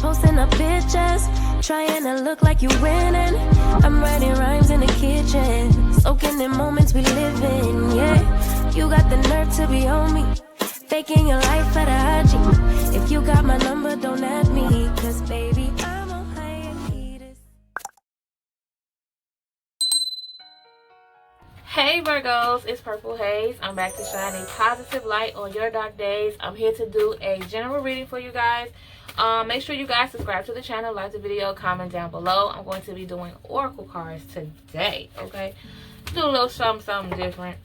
posting up pictures, trying to look like you winning. I'm writing rhymes in the kitchen, soaking in moments we live in, yeah. You got the nerve to be on me, faking your life for the IG. If you got my number, don't add me, cause baby, I'm on hiatus. Hey Virgos, it's Purple Hayez. I'm back to shine a positive light on your dark days. I'm here to do a general reading for you guys. Make sure you guys subscribe to the channel, like the video, comment down below. I'm going to be doing oracle cards today, okay? Do a little something different.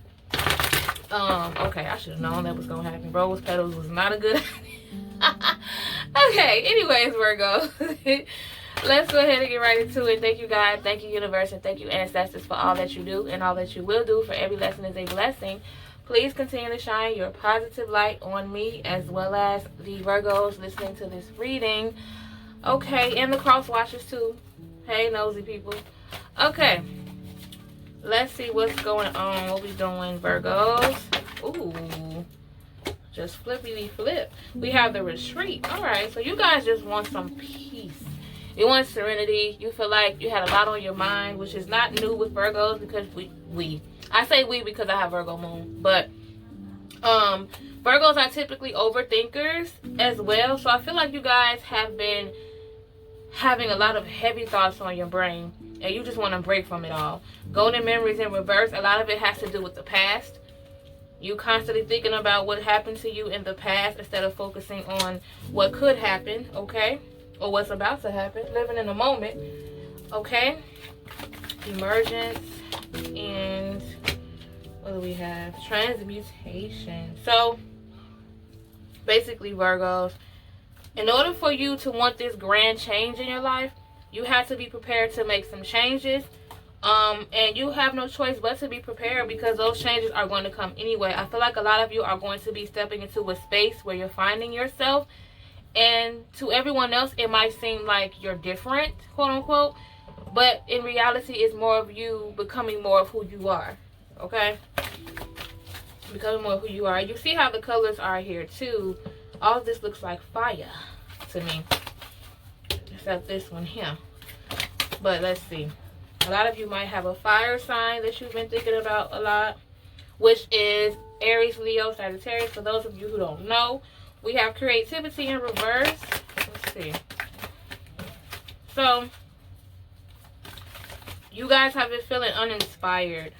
Okay, I should have known that was gonna happen. Rose petals was not a good idea. Okay, anyways, Virgo. Let's go ahead and get right into it. Thank you, God. Thank you, universe. And thank you, ancestors, for all that you do and all that you will do. For every lesson is a blessing. Please continue to shine your positive light on me as well as the Virgos listening to this reading. Okay, and the cross watchers too. Hey, nosy people. Okay. Let's see what's going on. What we doing, Virgos? Ooh. Just flippity flip. We have the retreat. Alright, so you guys just want some peace. You want serenity. You feel like you had a lot on your mind, which is not new with Virgos because I say we because I have Virgo moon. But Virgos are typically overthinkers as well. So I feel like you guys have been having a lot of heavy thoughts on your brain. And you just want to break from it all. Golden memories in reverse. A lot of it has to do with the past. You constantly thinking about what happened to you in the past instead of focusing on what could happen, okay? Or what's about to happen. Living in the moment, okay? Emergence and what do we have? Transmutation. So, basically, Virgos, in order for you to want this grand change in your life, you have to be prepared to make some changes. And you have no choice but to be prepared because those changes are going to come anyway. I feel like a lot of you are going to be stepping into a space where you're finding yourself. And to everyone else, it might seem like you're different, quote unquote. But in reality, it's more of you becoming more of who you are. Okay? Becoming more of who you are. You see how the colors are here too. All of this looks like fire to me. Except this one here. But let's see. A lot of you might have a fire sign that you've been thinking about a lot, which is Aries, Leo, Sagittarius. For those of you who don't know, we have creativity in reverse. Let's see. So, you guys have been feeling uninspired.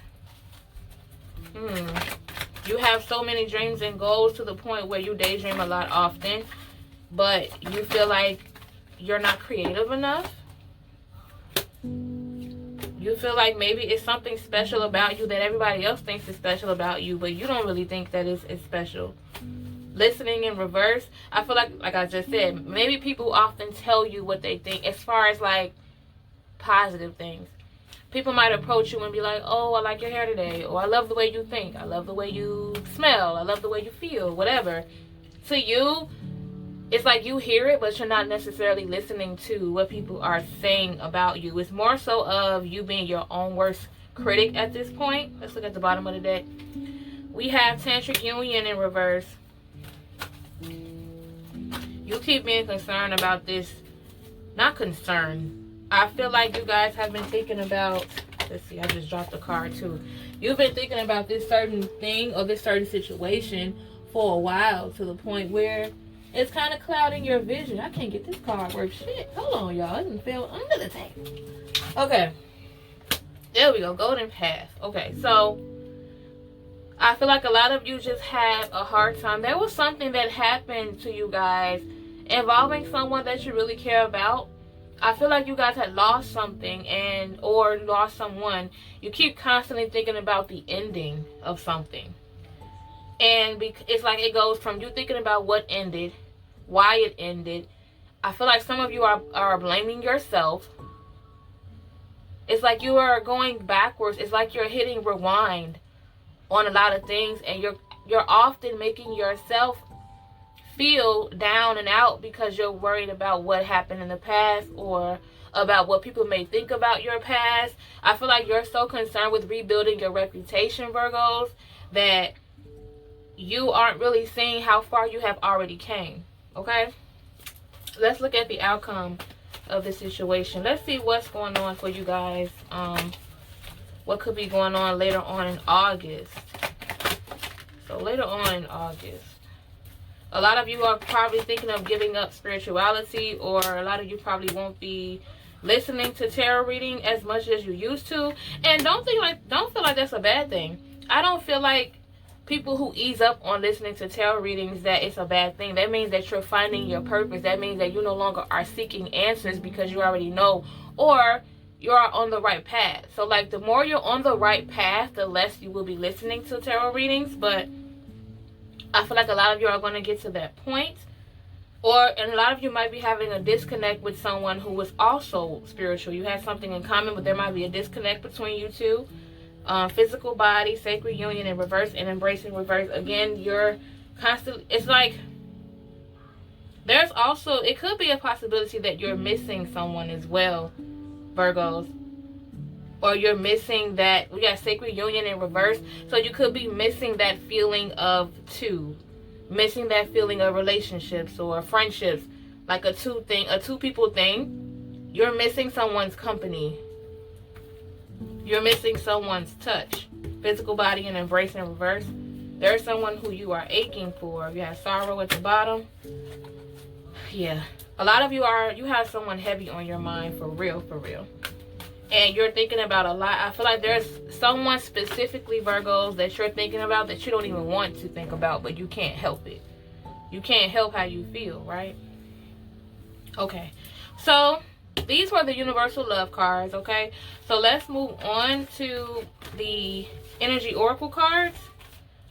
You have so many dreams and goals to the point where you daydream a lot often, but you feel like you're not creative enough. You feel like maybe it's something special about you that everybody else thinks is special about you, but you don't really think that it's special. Listening in reverse, I feel like I just said, maybe people often tell you what they think as far as like positive things. People might approach you and be like, oh, I like your hair today, or I love the way you think, I love the way you smell, I love the way you feel, whatever. To you, it's like you hear it, but you're not necessarily listening to what people are saying about you. It's more so of you being your own worst critic at this point. Let's look at the bottom of the deck. We have Tantric Union in reverse. You keep being concerned about this. Not concerned. I feel like you guys have been thinking about, let's see, I just dropped a card too. You've been thinking about this certain thing or this certain situation for a while, to the point where it's kind of clouding your vision. I can't get this card worth shit. Hold on, y'all. It didn't fell under the table. Okay. There we go. Golden Path. Okay, so I feel like a lot of you just had a hard time. There was something that happened to you guys involving someone that you really care about. I feel like you guys had lost something or lost someone. You keep constantly thinking about the ending of something. And it's like it goes from you thinking about what ended, why it ended. I feel like some of you are blaming yourself. It's like you are going backwards. It's like you're hitting rewind on a lot of things. And you're often making yourself feel down and out because you're worried about what happened in the past or about what people may think about your past. I feel like you're so concerned with rebuilding your reputation, Virgos, that you aren't really seeing how far you have already came. Okay? let's look at the outcome of the situation. Let's see what's going on for you guys. What could be going on later on in August. So later on in August, a lot of you are probably thinking of giving up spirituality, or a lot of you probably won't be listening to tarot reading as much as you used to. And don't feel like that's a bad thing. I don't feel like people who ease up on listening to tarot readings that it's a bad thing. That means that you're finding your purpose. That means that you no longer are seeking answers because you already know, or you're on the right path. So like, the more you're on the right path, the less you will be listening to tarot readings. But I feel like a lot of you are going to get to that point. And a lot of you might be having a disconnect with someone who was also spiritual. You had something in common, but there might be a disconnect between you two. Physical body, sacred union in reverse, and embracing reverse. Again, you're constantly, it's like, there's also, it could be a possibility that you're missing someone as well, Virgos. Or you're missing that, we got sacred union in reverse. So you could be missing that feeling of two. Missing that feeling of relationships or friendships. Like a two people thing. You're missing someone's company. You're missing someone's touch. Physical body and embrace in reverse. There's someone who you are aching for. You have sorrow at the bottom. Yeah. A lot of you have someone heavy on your mind, for real, for real. And you're thinking about a lot. I feel like there's someone specifically, Virgos, that you're thinking about that you don't even want to think about, but you can't help it. You can't help how you feel, right? Okay. So these were the universal love cards, okay? So let's move on to the energy oracle cards.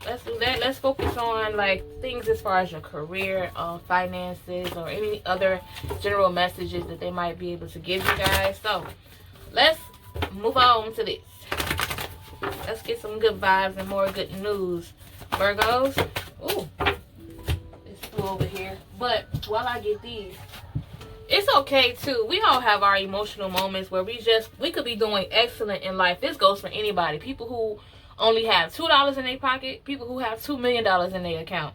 Let's do that. Let's focus on like things as far as your career, finances, or any other general messages that they might be able to give you guys. So let's move on to this. Let's get some good vibes and more good news, Virgos. Ooh, it's flew over here. But while I get these, it's okay too. We all have our emotional moments where we could be doing excellent in life. This goes for anybody. People who only have $2 in their pocket, people who have $2 million in their account.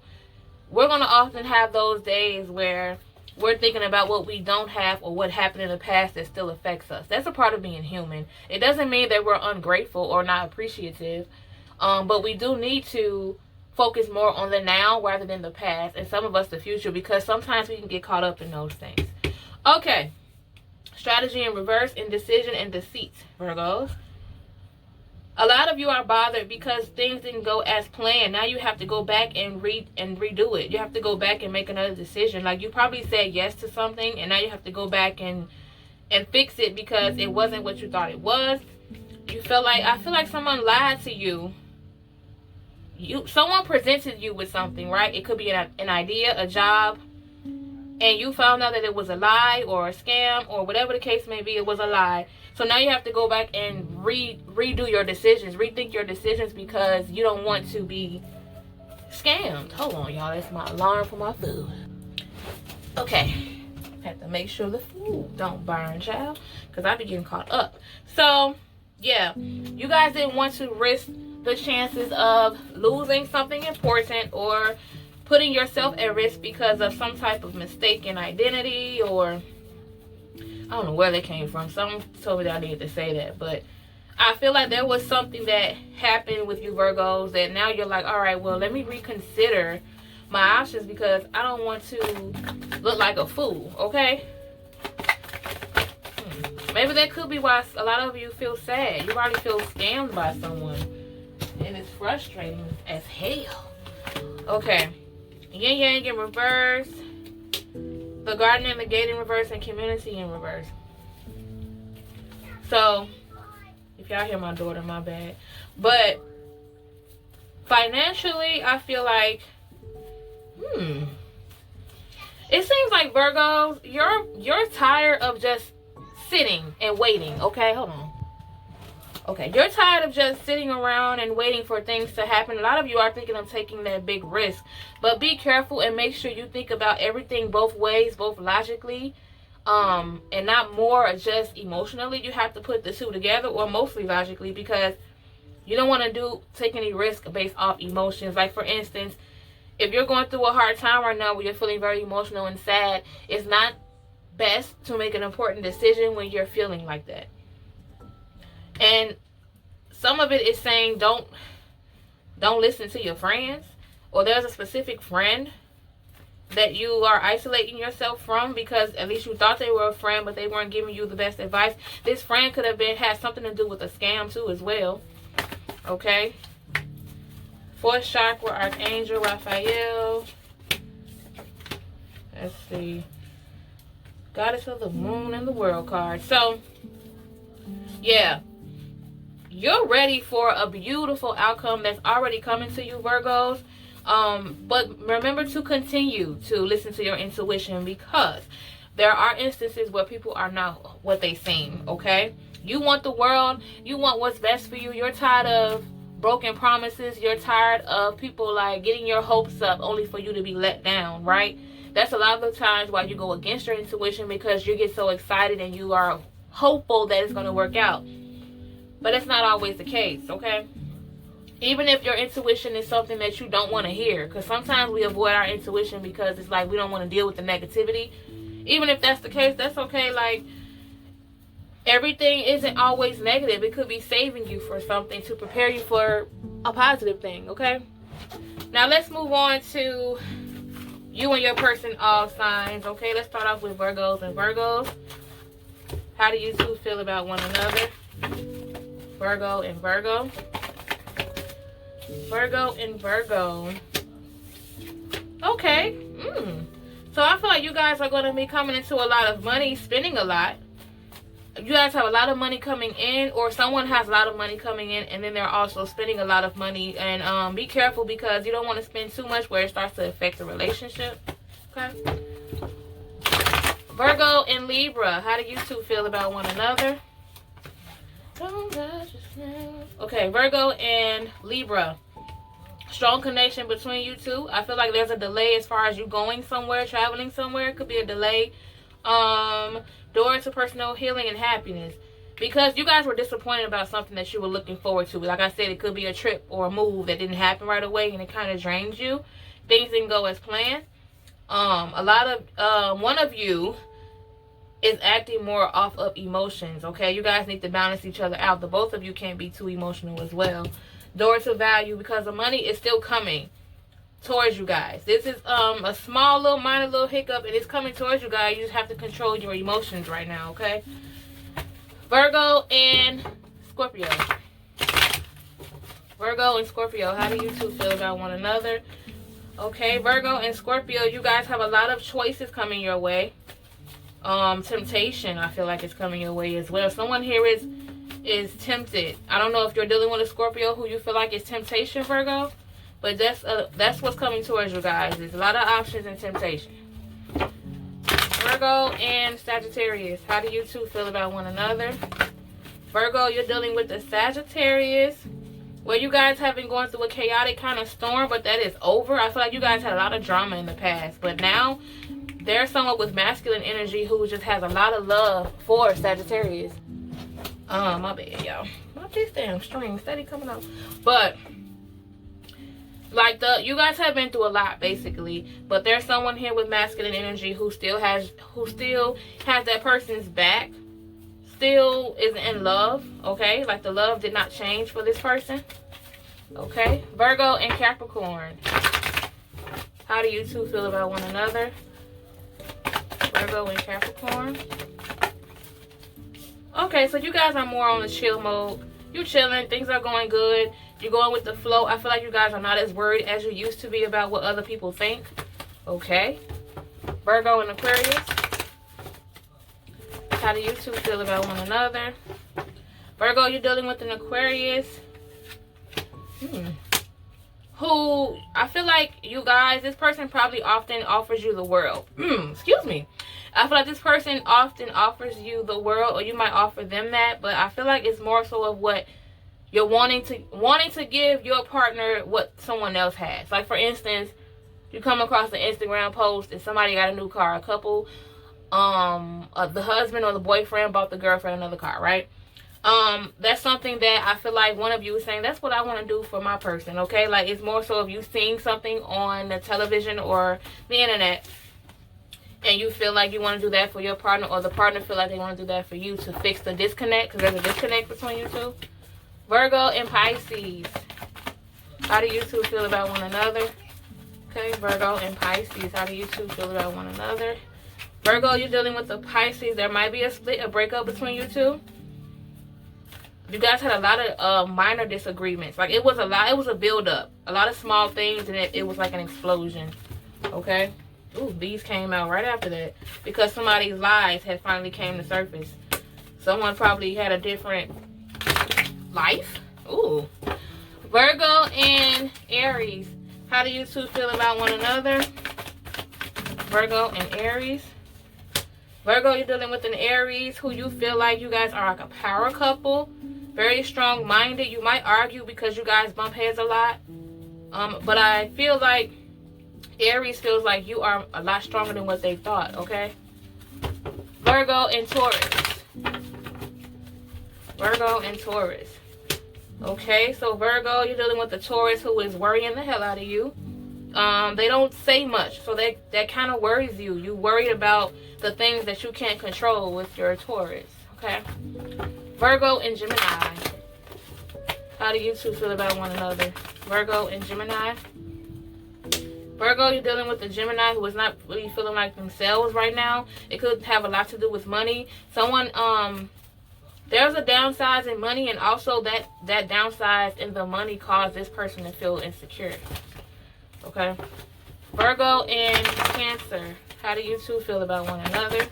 We're going to often have those days where we're thinking about what we don't have or what happened in the past that still affects us. That's a part of being human. It doesn't mean that we're ungrateful or not appreciative, but we do need to focus more on the now rather than the past, and some of us the future, because sometimes we can get caught up in those things. Okay. Strategy in reverse, indecision and deceit, Virgos. A lot of you are bothered because things didn't go as planned. Now you have to go back and redo it. You have to go back and make another decision. Like, you probably said yes to something, and now you have to go back and fix it because it wasn't what you thought it was. I feel like someone lied to you. Someone presented you with something, right? It could be an idea, a job, and you found out that it was a lie or a scam or whatever the case may be. It was a lie. So now you have to go back and redo your decisions, rethink your decisions, because you don't want to be scammed. Hold on, y'all. That's my alarm for my food. Okay. Have to make sure the food don't burn, child, because I be getting caught up. So, yeah. You guys didn't want to risk the chances of losing something important or putting yourself at risk because of some type of mistaken identity, or I don't know where they came from. Someone told me that I needed to say that. But I feel like there was something that happened with you, Virgos, that now you're like, all right, well, let me reconsider my options because I don't want to look like a fool, okay? Maybe that could be why a lot of you feel sad. You already feel scammed by someone. And it's frustrating as hell. Okay. Yin Yang in reverse. The Garden and the Gate in reverse, and Community in reverse. So, if y'all hear my daughter, my bad. But financially, I feel like, it seems like, Virgos, you're tired of just sitting and waiting. Okay, hold on. Okay, you're tired of just sitting around and waiting for things to happen. A lot of you are thinking of taking that big risk. But be careful and make sure you think about everything both ways, both logically, and not more just emotionally. You have to put the two together, or mostly logically, because you don't want to take any risk based off emotions. Like, for instance, if you're going through a hard time right now where you're feeling very emotional and sad, it's not best to make an important decision when you're feeling like that. And some of it is saying don't listen to your friends, or there's a specific friend that you are isolating yourself from because at least you thought they were a friend, but they weren't giving you the best advice. This friend could have had something to do with a scam too as well. Okay. Fourth chakra, Archangel Raphael. Let's see. Goddess of the Moon and the World card. So, yeah. You're ready for a beautiful outcome that's already coming to you, Virgos. But remember to continue to listen to your intuition, because there are instances where people are not what they seem, okay? You want the world. You want what's best for you. You're tired of broken promises. You're tired of people like getting your hopes up only for you to be let down, right? That's a lot of the times why you go against your intuition, because you get so excited and you are hopeful that it's going to work out. But it's not always the case, okay? Even if your intuition is something that you don't want to hear, because sometimes we avoid our intuition because it's like we don't want to deal with the negativity. Even if that's the case, that's okay. Like, everything isn't always negative. It could be saving you for something to prepare you for a positive thing, okay? Now let's move on to you and your person, all signs, okay? Let's start off with Virgos and Virgos. How do you two feel about one another? Virgo and Virgo. Virgo and Virgo. Okay. So I feel like you guys are going to be coming into a lot of money, spending a lot. You guys have a lot of money coming in, or someone has a lot of money coming in, and then they're also spending a lot of money. And be careful, because you don't want to spend too much where it starts to affect the relationship. Okay. Virgo and Libra. How do you two feel about one another? Okay, Virgo and Libra. Strong connection between you two. I feel like there's a delay as far as you going somewhere, traveling somewhere. It could be a delay. Door to personal healing and happiness. Because you guys were disappointed about something that you were looking forward to. Like I said, it could be a trip or a move that didn't happen right away, and it kind of drains you. Things didn't go as planned. A lot of one of you is acting more off of emotions, okay? You guys need to balance each other out. The both of you can't be too emotional as well. Door to value, because the money is still coming towards you guys. This is a small little minor little hiccup, and it's coming towards you guys. You just have to control your emotions right now, okay? Virgo and Scorpio. Virgo and Scorpio, how do you two feel about one another? Okay, Virgo and Scorpio, you guys have a lot of choices coming your way. Temptation, I feel like, is coming your way as well. Someone here is tempted. I don't know if you're dealing with a Scorpio who you feel like is temptation, Virgo, but that's what's coming towards you guys. There's a lot of options and temptation. Virgo and Sagittarius, how do you two feel about one another? Virgo, you're dealing with the Sagittarius, where you guys have been going through a chaotic kind of storm, but that is over. I feel like you guys had a lot of drama in the past, but now there's someone with masculine energy who just has a lot of love for Sagittarius. My bad, y'all. Not this damn string steady coming up. But like you guys have been through a lot basically. But there's someone here with masculine energy who still has that person's back. Still is in love. Okay? Like the love did not change for this person. Okay? Virgo and Capricorn. How do you two feel about one another? Virgo and Capricorn. Okay, so you guys are more on the chill mode. You chilling. Things are going good. You're going with the flow. I feel like you guys are not as worried as you used to be about what other people think. Okay. Virgo and Aquarius. How do you two feel about one another? Virgo, you're dealing with an Aquarius. Who, I feel like you guys, this person probably often offers you the world. Excuse me. I feel like this person often offers you the world, or you might offer them that, but I feel like it's more so of what you're wanting to give your partner what someone else has. Like, for instance, you come across an Instagram post and somebody got a new car. A couple, the husband or the boyfriend bought the girlfriend another car, right? That's something that I feel like one of you is saying, that's what I want to do for my person, okay? Like, it's more so of you seeing something on the television or the internet, and you feel like you want to do that for your partner, or the partner feel like they want to do that for you to fix the disconnect, because there's a disconnect between you two. Virgo and Pisces. How do you two feel about one another? Okay, Virgo and Pisces. How do you two feel about one another? Virgo, you're dealing with the Pisces. There might be a split, a breakup between you two. You guys had a lot of minor disagreements. Like, it was a lot. It was a build-up. A lot of small things, and it was like an explosion. Okay? Ooh, these came out right after that. Because somebody's lies had finally came to surface. Someone probably had a different life. Ooh. Virgo and Aries. How do you two feel about one another? Virgo and Aries. Virgo, you're dealing with an Aries who you feel like you guys are like a power couple. Very strong-minded. You might argue because you guys bump heads a lot. But I feel like Aries feels like you are a lot stronger than what they thought, okay? Virgo and Taurus. Virgo and Taurus. Okay, so Virgo, you're dealing with a Taurus who is worrying the hell out of you. They don't say much, so that kind of worries you. You worried about the things that you can't control with your Taurus, okay? Virgo and Gemini. How do you two feel about one another? Virgo and Gemini. Virgo, you're dealing with a Gemini who is not really feeling like themselves right now. It could have a lot to do with money. Someone, there's a downsize in money, and also that downsize in the money caused this person to feel insecure. Okay? Virgo and Cancer. How do you two feel about one another?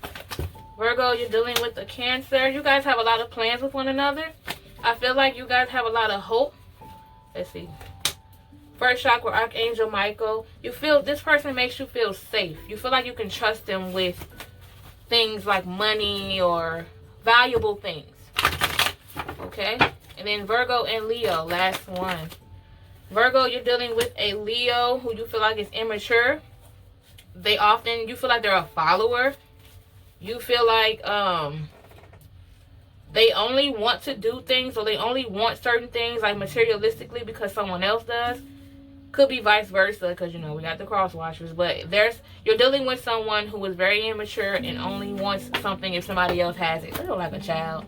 Virgo, you're dealing with a Cancer. You guys have a lot of plans with one another. I feel like you guys have a lot of hope. Let's see. First chakra, Archangel Michael. You feel this person makes you feel safe. You feel like you can trust them with things like money or valuable things. Okay? And then Virgo and Leo, last one. Virgo, you're dealing with a Leo who you feel like is immature. You feel like they're a follower. You feel like they only want to do things, or they only want certain things like materialistically because someone else does. Could be vice versa, because, you know, we got the cross watchers. But you're dealing with someone who is very immature and only wants something if somebody else has it. Sort of like a child.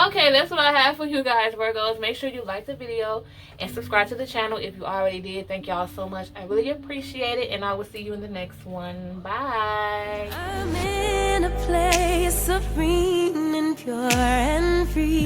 Okay, that's what I have for you guys, Virgos. Make sure you like the video and subscribe to the channel if you already did. Thank y'all so much. I really appreciate it, and I will see you in the next one. Bye. I'm in a place serene and pure and free.